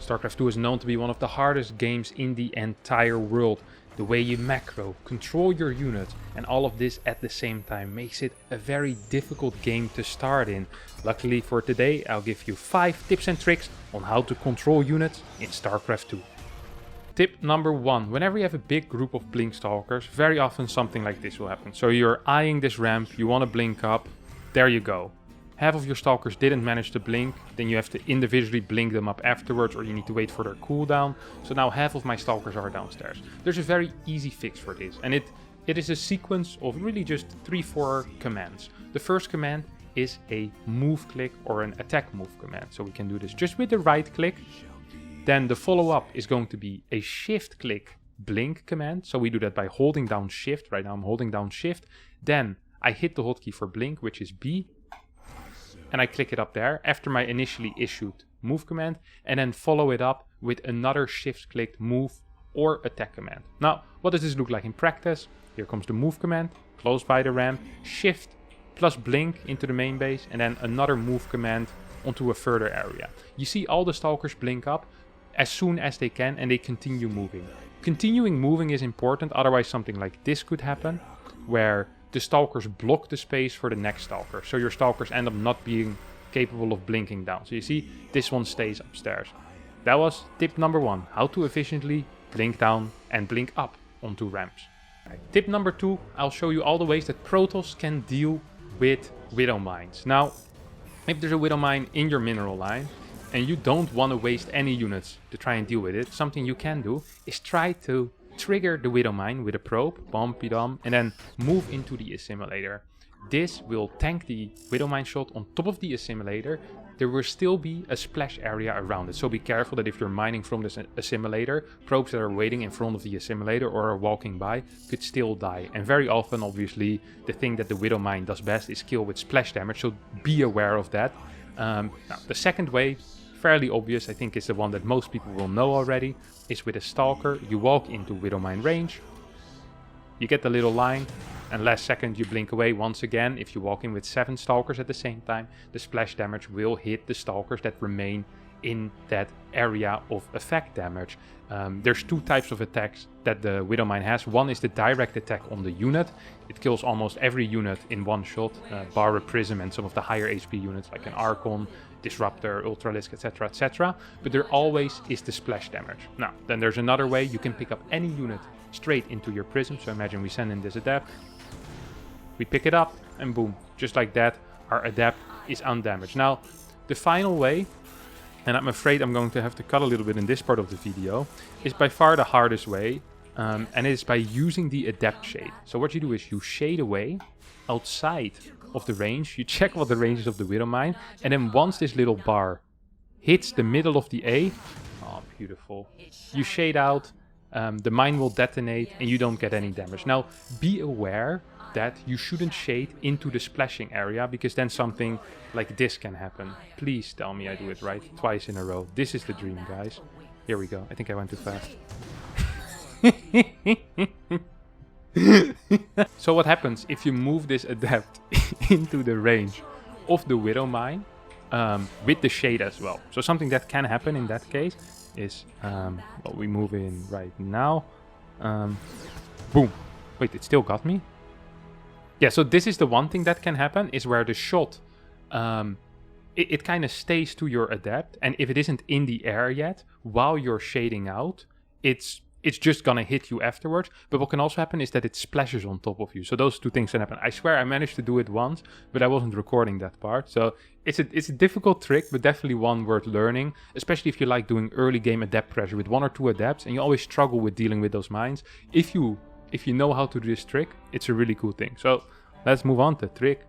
StarCraft 2 is known to be one of the hardest games in the entire world. The way you macro, control your units, and all of this at the same time makes it a very difficult game to start in. Luckily for today, I'll give you 5 tips and tricks on how to control units in StarCraft 2. Tip number 1. Whenever you have a big group of blink stalkers, very often something like this will happen. So you're eyeing this ramp, you want to blink up, there you go. Half of your stalkers didn't manage to blink, then you have to individually blink them up afterwards, or you need to wait for their cooldown. So now half of my stalkers are downstairs. There's a very easy fix for this, and it is a sequence of really just 3-4 commands. The first command is a move click or an attack move command. So we can do this just with the right click. Then the follow-up is going to be a shift click blink command. So we do that by holding down shift. Right now I'm holding down shift. Then I hit the hotkey for blink, which is B. And I click it up there after my initially issued move command, and then follow it up with another shift clicked move or attack command. Now, what does this look like in practice? Here comes the move command, close by the ramp, shift plus blink into the main base, and then another move command onto a further area. You see all the stalkers blink up as soon as they can, and they continue moving. Continuing moving is important, otherwise something like this could happen, where the stalkers block the space for the next stalker. So your stalkers end up not being capable of blinking down. So you see, this one stays upstairs. That was tip number 1, how to efficiently blink down and blink up onto ramps. Right. Tip number 2, I'll show you all the ways that Protoss can deal with Widow Mines. Now, if there's a Widow Mine in your mineral line, and you don't want to waste any units to try and deal with it, something you can do is try to trigger the Widow Mine with a probe, bum, and then move into the assimilator. This will tank the Widow Mine shot on top of the assimilator. There will still be a splash area around it, so be careful that if you're mining from this assimilator, probes that are waiting in front of the assimilator or are walking by could still die. And very often, obviously, the thing that the Widow Mine does best is kill with splash damage, so be aware of that. Now, the second way, fairly obvious, I think is the one that most people will know already, is with a stalker. You walk into Widow Mine range, you get the little line, and last second you blink away once again. If you walk in with 7 stalkers at the same time, the splash damage will hit the stalkers that remain in that area of effect damage. There's 2 types of attacks that the Widow Mine has. One is the direct attack on the unit. It kills almost every unit in one shot, bar a Prism and some of the higher HP units like an Archon, Disruptor, Ultralisk, etc, etc. But there always is the splash damage. Now, then there's another way. You can pick up any unit straight into your Prism. So imagine we send in this Adept. We pick it up and boom, just like that, our Adept is undamaged. Now, the final way, and I'm afraid I'm going to have to cut a little bit in this part of the video, is by far the hardest way, and it is by using the Adept shade. So what you do is you shade away outside of the range, you check what the range is of the Widow Mine, and then once this little bar hits the middle of the A, oh beautiful, you shade out, the mine will detonate and you don't get any damage. Now be aware that you shouldn't shade into the splashing area, because then something like this can happen. Please tell me I do it right twice in a row. This is the dream, guys. Here we go. I think I went too fast. So what happens if you move this Adept into the range of the Widow Mine with the shade as well? So something that can happen in that case is, well, we move in right now. Boom. Wait, it still got me? Yeah, so this is the one thing that can happen, is where the shot, it kind of stays to your Adept, and if it isn't in the air yet, while you're shading out, it's just gonna hit you afterwards. But what can also happen is that it splashes on top of you. So those 2 things can happen. I swear I managed to do it once, but I wasn't recording that part. So it's a difficult trick, but definitely one worth learning, especially if you like doing early game Adept pressure with 1 or 2 Adepts, and you always struggle with dealing with those mines. If you know how to do this trick, it's a really cool thing. So let's move on to trick.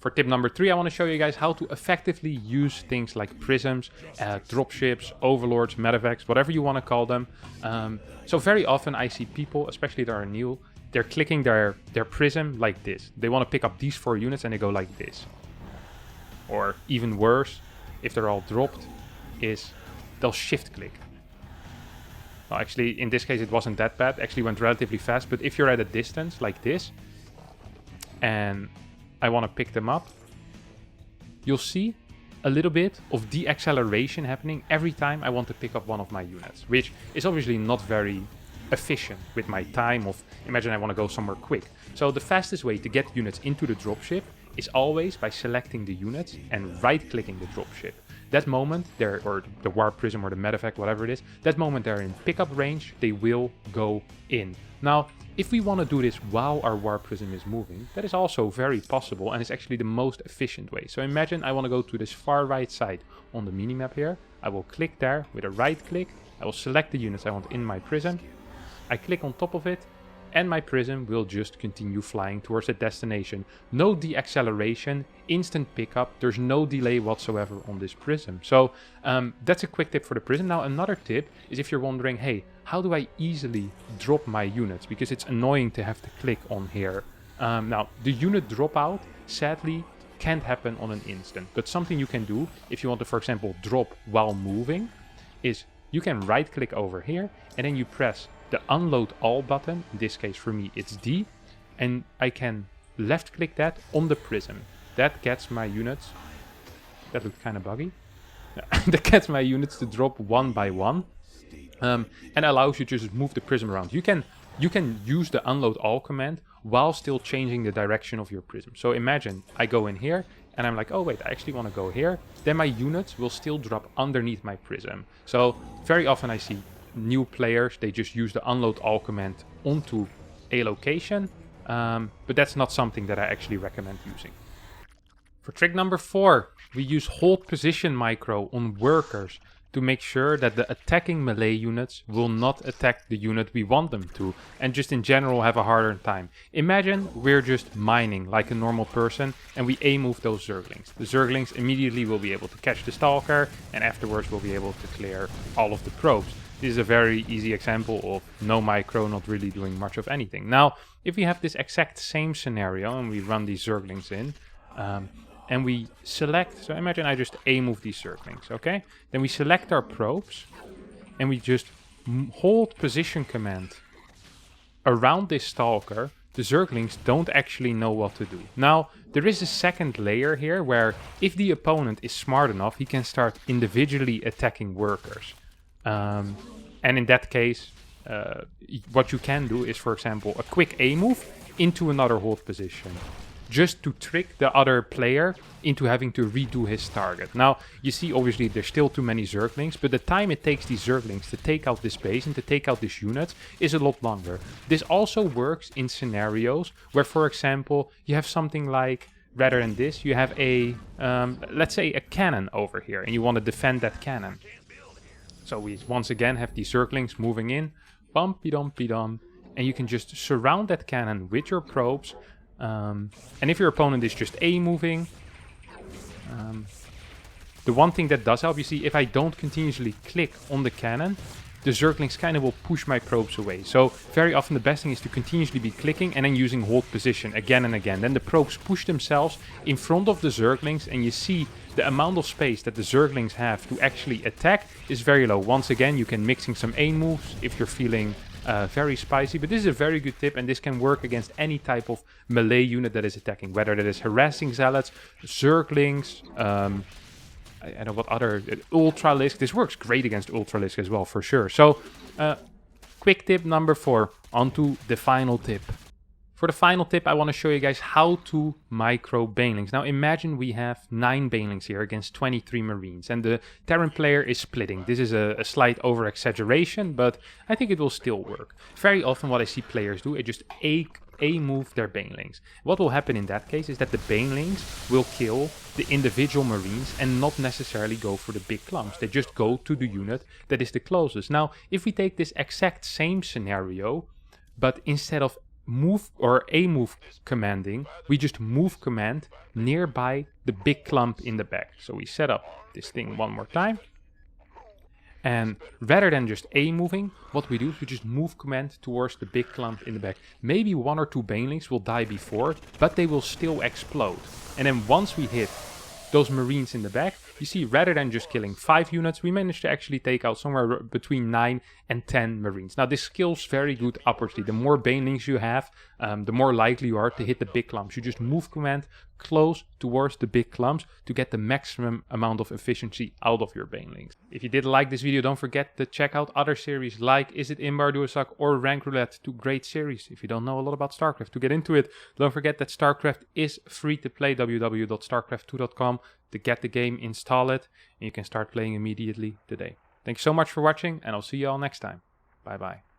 For tip number 3, I want to show you guys how to effectively use things like prisms, dropships, overlords, medevacs, whatever you want to call them. So very often I see people, especially that are new, they're clicking their prism like this. They want to pick up these 4 units and they go like this. Or even worse, if they're all dropped, is they'll shift click. Well, actually, in this case, it wasn't that bad. Actually went relatively fast. But if you're at a distance like this, and I want to pick them up, you'll see a little bit of deceleration happening every time I want to pick up one of my units, which is obviously not very efficient with my time of, imagine I want to go somewhere quick. So the fastest way to get units into the dropship is always by selecting the units and right-clicking the dropship. That moment they're, or the warp prism or the medevac, whatever it is, that moment they're in pickup range, they will go in. Now, if we want to do this while our warp prism is moving, that is also very possible, and it's actually the most efficient way. So imagine I want to go to this far right side on the minimap here. I will click there with a right click. I will select the units I want in my prism. I click on top of it, and my prism will just continue flying towards the destination. No deceleration, instant pickup, there's no delay whatsoever on this prism. So that's a quick tip for the prism. Now another tip is if you're wondering, hey, how do I easily drop my units? Because it's annoying to have to click on here. Now the unit dropout, sadly, can't happen on an instant. But something you can do if you want to, for example, drop while moving, is you can right click over here and then you press the unload all button. In this case for me it's D, and I can left click that on the prism. That gets my units, that looked kind of buggy, that gets my units to drop one by one, and allows you to just move the prism around. You can use the unload all command while still changing the direction of your prism. So imagine I go in here and I'm like, oh wait, I actually want to go here, then my units will still drop underneath my prism. So very often I see new players, they just use the unload all command onto a location, but that's not something that I actually recommend using. For trick number 4, we use hold position micro on workers to make sure that the attacking melee units will not attack the unit we want them to, and just in general have a harder time. Imagine we're just mining like a normal person and we A-move those Zerglings. The Zerglings immediately will be able to catch the Stalker, and afterwards we'll be able to clear all of the probes. This is a very easy example of no micro, not really doing much of anything. Now, if we have this exact same scenario and we run these Zerglings in, and we select, so imagine I just A-move these Zerglings, okay? Then we select our probes, and we just hold position command around this Stalker. The Zerglings don't actually know what to do. Now, there is a second layer here where if the opponent is smart enough, he can start individually attacking workers. And in that case, what you can do is, for example, a quick A move into another hold position, just to trick the other player into having to redo his target. Now, you see, obviously, there's still too many Zerglings, but the time it takes these Zerglings to take out this base and to take out this unit is a lot longer. This also works in scenarios where, for example, you have something like, rather than this, you have a, let's say, a cannon over here, and you want to defend that cannon. So we once again have these Zerglings moving in, bumpy-dumpy-dum, and you can just surround that cannon with your probes. And if your opponent is just A-moving, the one thing that does help, you see, if I don't continuously click on the cannon, the Zerglings kind of will push my probes away. So very often the best thing is to continuously be clicking and then using hold position again and again. Then the probes push themselves in front of the Zerglings, and you see the amount of space that the Zerglings have to actually attack is very low. Once again, you can mixing some A moves if you're feeling very spicy, but this is a very good tip, and this can work against any type of melee unit that is attacking, whether that is harassing zealots, Zerglings, I don't know what other, Ultralisk. This works great against Ultralisk as well, for sure. So, quick tip number 4, onto the final tip. For the final tip, I want to show you guys how to micro Banelings. Now imagine we have 9 Banelings here against 23 Marines, and the Terran player is splitting. This is a slight over-exaggeration, but I think it will still work. Very often what I see players do is just A-move their Banelings. What will happen in that case is that the Banelings will kill the individual Marines and not necessarily go for the big clumps. They just go to the unit that is the closest. Now, if we take this exact same scenario, but instead of move or A-move commanding, we just move command nearby the big clump in the back. So we set up this thing one more time. And rather than just A-moving, what we do is we just move command towards the big clump in the back. Maybe 1 or 2 Banelings will die before, but they will still explode. And then once we hit those Marines in the back, you see, rather than just killing 5 units, we managed to actually take out somewhere between 9 and 10 Marines. Now this scales very good upwardly. The more Banelings you have, the more likely you are to hit the big clumps. You just move command close towards the big clumps to get the maximum amount of efficiency out of your banelings. If you did like this video, don't forget to check out other series like Is It Imbar, Do a Suck or Rank Roulette, two great series. If you don't know a lot about StarCraft, to get into it, don't forget that StarCraft is free to play, www.starcraft2.com, to get the game, install it, and you can start playing immediately today. Thank you so much for watching, and I'll see you all next time. Bye bye.